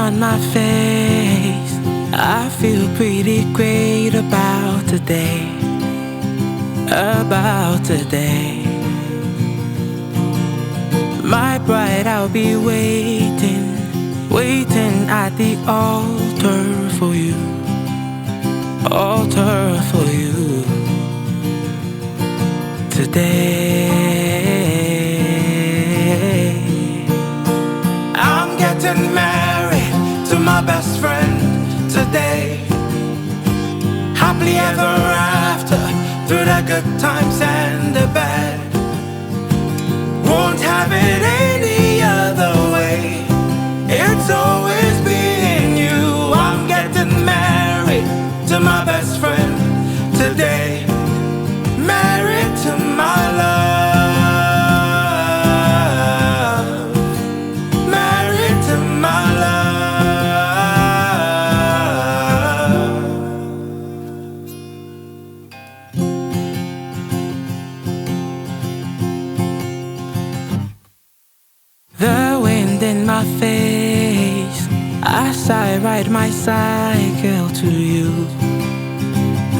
on my face, I feel pretty great about today. About today. My bride, I'll be waiting, waiting at the altar for you. Altar for you. Today I'm getting married to my best friend today. Happily ever after, through the good times and the bad. Won't have it any other way. It's always been you. I'm getting married to my best friend today. Married to my love. Married to my love. The wind in my face as I ride my cycle to you.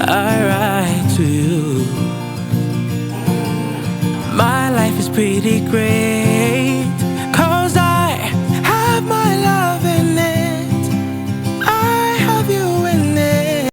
I ride to you. My life is pretty great